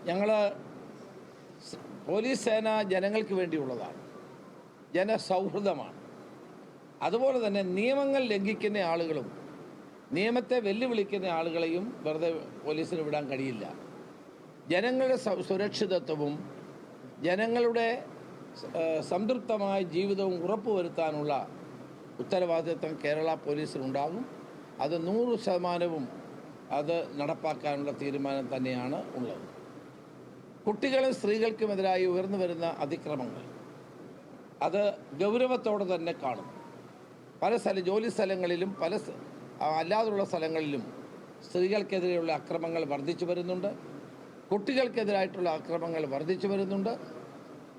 ഞങ്ങൾ പോലീസ് സേന ജനങ്ങൾക്ക് വേണ്ടിയുള്ളതാണ്, ജനസൗഹൃദമാണ്. അതുപോലെ തന്നെ നിയമങ്ങൾ ലംഘിക്കുന്ന ആളുകളും നിയമത്തെ വെല്ലുവിളിക്കുന്ന ആളുകളെയും വെറുതെ പോലീസിന് വിടാൻ കഴിയില്ല. ജനങ്ങളുടെ സുരക്ഷിതത്വവും ജനങ്ങളുടെ സംതൃപ്തമായ ജീവിതവും ഉറപ്പുവരുത്താനുള്ള ഉത്തരവാദിത്വം കേരള പോലീസിനുണ്ടാകും. അത് 100% അത് നടപ്പാക്കാനുള്ള തീരുമാനം തന്നെയാണ് ഉള്ളത്. കുട്ടികളും സ്ത്രീകൾക്കുമെതിരായി ഉയർന്നു വരുന്ന അതിക്രമങ്ങൾ അത് ഗൗരവത്തോടെ തന്നെ കാണും. പല ജോലി സ്ഥലങ്ങളിലും അല്ലാതുള്ള സ്ഥലങ്ങളിലും സ്ത്രീകൾക്കെതിരെയുള്ള അക്രമങ്ങൾ വർദ്ധിച്ചു വരുന്നുണ്ട്. കുട്ടികൾക്കെതിരായിട്ടുള്ള അക്രമങ്ങൾ വർദ്ധിച്ചു വരുന്നുണ്ട്.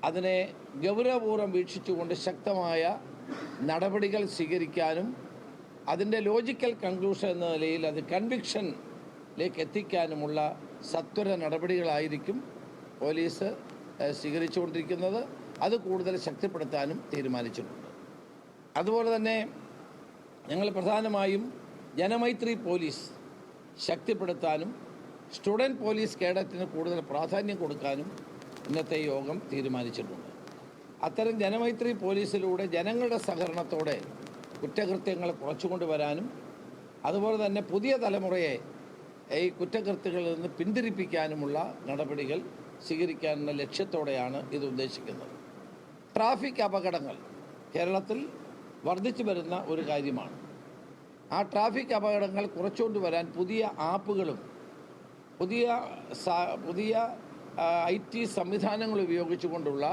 അതിനെ ഗൗരവപൂർവ്വം വീക്ഷിച്ചുകൊണ്ട് ശക്തമായ നടപടികൾ സ്വീകരിക്കാനും അതിൻ്റെ ലോജിക്കൽ കൺക്ലൂഷൻ എന്ന നിലയിൽ അത് കൺവിക്ഷനിലേക്ക് എത്തിക്കാനുമുള്ള സത്വര നടപടികളായിരിക്കും പോലീസ് സ്വീകരിച്ചുകൊണ്ടിരിക്കുന്നത്. അത് കൂടുതൽ ശക്തിപ്പെടുത്താനും തീരുമാനിച്ചിട്ടുണ്ട്. അതുപോലെ തന്നെ ഞങ്ങൾ പ്രധാനമായും ജനമൈത്രി പോലീസ് ശക്തിപ്പെടുത്താനും സ്റ്റുഡൻറ്റ് പോലീസ് കേഡറ്റിന് കൂടുതൽ പ്രാധാന്യം കൊടുക്കാനും ഇന്നത്തെ യോഗം തീരുമാനിച്ചിട്ടുണ്ട്. അത്തരം ജനമൈത്രി പോലീസിലൂടെ ജനങ്ങളുടെ സഹകരണത്തോടെ കുറ്റകൃത്യങ്ങൾ കുറച്ചുകൊണ്ടുവരാനും അതുപോലെ തന്നെ പുതിയ തലമുറയെ ഈ കുറ്റകൃത്യങ്ങളിൽ നിന്ന് പിന്തിരിപ്പിക്കാനുമുള്ള നടപടികൾ സ്വീകരിക്കാനുള്ള ലക്ഷ്യത്തോടെയാണ് ഇത് ഉദ്ദേശിക്കുന്നത്. ട്രാഫിക് അപകടങ്ങൾ കേരളത്തിൽ വർദ്ധിച്ചു വരുന്ന ഒരു കാര്യമാണ്. ആ ട്രാഫിക് അപകടങ്ങൾ കുറച്ചുകൊണ്ടുവരാൻ പുതിയ ആപ്പുകളും പുതിയ IT സംവിധാനങ്ങൾ ഉപയോഗിച്ചുകൊണ്ടുള്ള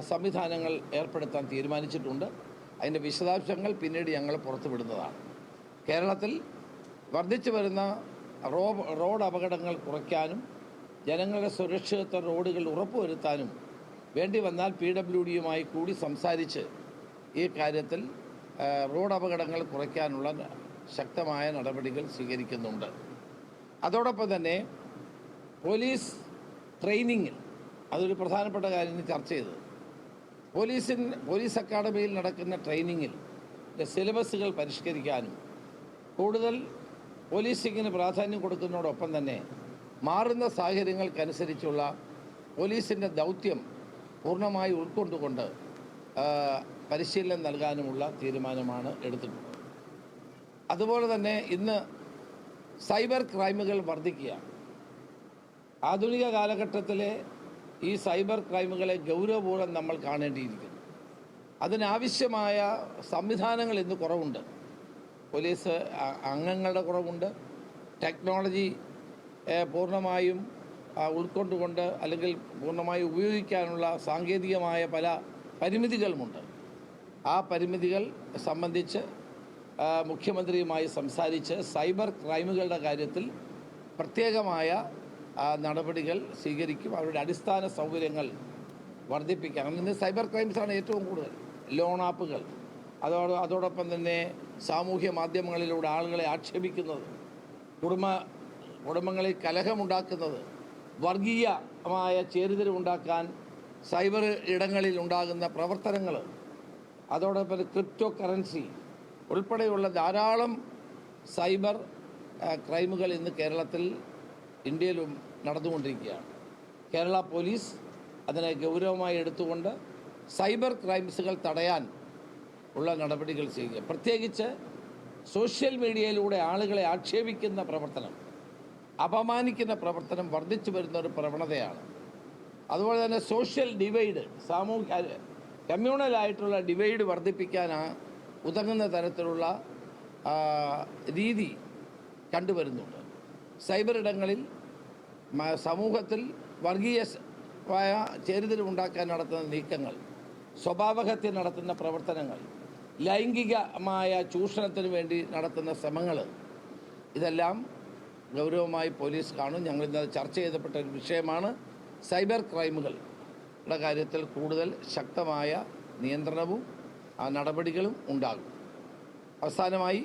സംവിധാനങ്ങൾ ഏർപ്പെടുത്താൻ തീരുമാനിച്ചിട്ടുണ്ട്. അതിൻ്റെ വിശദാംശങ്ങൾ പിന്നീട് ഞങ്ങൾ പുറത്തുവിടുന്നതാണ്. കേരളത്തിൽ വർദ്ധിച്ചു വരുന്ന റോഡ് അപകടങ്ങൾ കുറയ്ക്കാനും ജനങ്ങളുടെ സുരക്ഷിതത്വ റോഡുകൾ ഉറപ്പുവരുത്താനും വേണ്ടി വന്നാൽ PWDയുമായി കൂടി സംസാരിച്ച് ഈ കാര്യത്തിൽ റോഡ് അപകടങ്ങൾ കുറയ്ക്കാനുള്ള ശക്തമായ നടപടികൾ സ്വീകരിക്കുന്നുണ്ട്. അതോടൊപ്പം തന്നെ പോലീസ് ട്രെയിനിങ്ങിൽ അതൊരു പ്രധാനപ്പെട്ട കാര്യം ചർച്ച ചെയ്തത്. പോലീസ് അക്കാഡമിയിൽ നടക്കുന്ന ട്രെയിനിങ്ങിൽ സിലബസുകൾ പരിഷ്കരിക്കാനും കൂടുതൽ പോലീസിങ്ങിന് പ്രാധാന്യം കൊടുക്കുന്നതോടൊപ്പം തന്നെ മാറുന്ന സാഹചര്യങ്ങൾക്കനുസരിച്ചുള്ള പോലീസിൻ്റെ ദൗത്യം പൂർണ്ണമായി ഉൾക്കൊണ്ടുകൊണ്ട് പരിശീലനം നൽകാനുമുള്ള തീരുമാനമാണ് എടുത്തിട്ടുള്ളത്. അതുപോലെ തന്നെ ഇന്ന് സൈബർ ക്രൈമുകൾ വർദ്ധിക്കുകയാണ്. ആധുനിക കാലഘട്ടത്തിലെ ഈ സൈബർ ക്രൈമുകളെ ഗൗരവപൂർവ്വം നമ്മൾ കാണേണ്ടിയിരിക്കുന്നു. അതിനാവശ്യമായ സംവിധാനങ്ങൾ ഇന്ന് കുറവുണ്ട്. പോലീസ് അംഗങ്ങളുടെ കുറവുണ്ട്. ടെക്നോളജി പൂർണ്ണമായും ഉൾക്കൊണ്ടുകൊണ്ട് അല്ലെങ്കിൽ പൂർണ്ണമായി ഉപയോഗിക്കാനുള്ള സാങ്കേതികമായ പല പരിമിതികളുമുണ്ട്. ആ പരിമിതികൾ സംബന്ധിച്ച് മുഖ്യമന്ത്രിയുമായി സംസാരിച്ച് സൈബർ ക്രൈമുകളുടെ കാര്യത്തിൽ പ്രത്യേകമായ നടപടികൾ സ്വീകരിക്കും. അവരുടെ അടിസ്ഥാന സൗകര്യങ്ങൾ വർദ്ധിപ്പിക്കണം. ഇന്ന് സൈബർ ക്രൈംസാണ് ഏറ്റവും കൂടുതൽ. ലോൺ ആപ്പുകൾ, അതോടൊപ്പം തന്നെ സാമൂഹ്യ മാധ്യമങ്ങളിലൂടെ ആളുകളെ ആക്ഷേപിക്കുന്നത്, കുടുംബങ്ങളിൽ കലഹമുണ്ടാക്കുന്നത്, വർഗീയമായ ചേരിതിരിവുണ്ടാക്കാൻ സൈബർ ഇടങ്ങളിൽ ഉണ്ടാകുന്ന പ്രവർത്തനങ്ങൾ, അതോടൊപ്പം ക്രിപ്റ്റോ കറൻസി ഉൾപ്പെടെയുള്ള ധാരാളം സൈബർ ക്രൈമുകൾ ഇന്ന് കേരളത്തിൽ ഇന്ത്യയിലും നടന്നുകൊണ്ടിരിക്കുകയാണ്. കേരള പോലീസ് അതിനെ ഗൗരവമായി എടുത്തുകൊണ്ട് സൈബർ ക്രൈംസുകൾ തടയാൻ ഉള്ള നടപടികൾ ചെയ്യുക. പ്രത്യേകിച്ച് സോഷ്യൽ മീഡിയയിലൂടെ ആളുകളെ ആക്ഷേപിക്കുന്ന പ്രവർത്തനം, അപമാനിക്കുന്ന പ്രവർത്തനം വർദ്ധിച്ചു വരുന്ന ഒരു പ്രവണതയാണ്. അതുപോലെ തന്നെ സോഷ്യൽ ഡിവൈഡ്, കമ്മ്യൂണലായിട്ടുള്ള ഡിവൈഡ് വർദ്ധിപ്പിക്കാൻ ഉതകുന്ന തരത്തിലുള്ള രീതി കണ്ടുവരുന്നുണ്ട്. സൈബർ ഇടങ്ങളിൽ സമൂഹത്തിൽ വർഗീയമായ ചേരിതിരിവുണ്ടാക്കാൻ നടത്തുന്ന നീക്കങ്ങൾ, സ്വഭാവഹത്യ നടത്തുന്ന പ്രവർത്തനങ്ങൾ, ലൈംഗികമായ ചൂഷണത്തിന് വേണ്ടി നടത്തുന്ന ശ്രമങ്ങൾ, ഇതെല്ലാം ഗൗരവമായി പോലീസ് കാണും. ഞങ്ങളിന്ന് ചർച്ച ചെയ്തപ്പെട്ട ഒരു വിഷയമാണ്. സൈബർ ക്രൈമുകളുടെ കാര്യത്തിൽ കൂടുതൽ ശക്തമായ നിയന്ത്രണവും നടപടികളും ഉണ്ടാകും. അവസാനമായി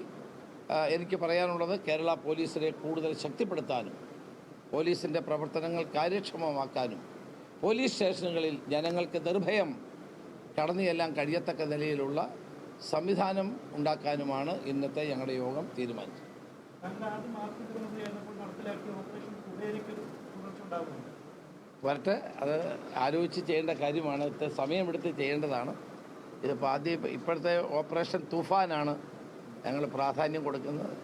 എനിക്ക് പറയാനുള്ളത്, കേരള പോലീസിനെ കൂടുതൽ ശക്തിപ്പെടുത്താനും പോലീസിൻ്റെ പ്രവർത്തനങ്ങൾ കാര്യക്ഷമമാക്കാനും പോലീസ് സ്റ്റേഷനുകളിൽ ജനങ്ങൾക്ക് നിർഭയം കടന്നു ചെല്ലാൻ കഴിയത്തക്ക നിലയിലുള്ള സംവിധാനം ഉണ്ടാക്കാനുമാണ് ഇന്നത്തെ ഞങ്ങളുടെ യോഗം തീരുമാനിച്ചത്. വരട്ടെ, അത് ആലോചിച്ച് ചെയ്യേണ്ട കാര്യമാണ്. ഇത് സമയമെടുത്ത് ചെയ്യേണ്ടതാണ്. ഇതിപ്പോൾ ഇപ്പോഴത്തെ ഓപ്പറേഷൻ തൂഫാനാണ് ഞങ്ങൾ പ്രാധാന്യം കൊടുക്കുന്നത്.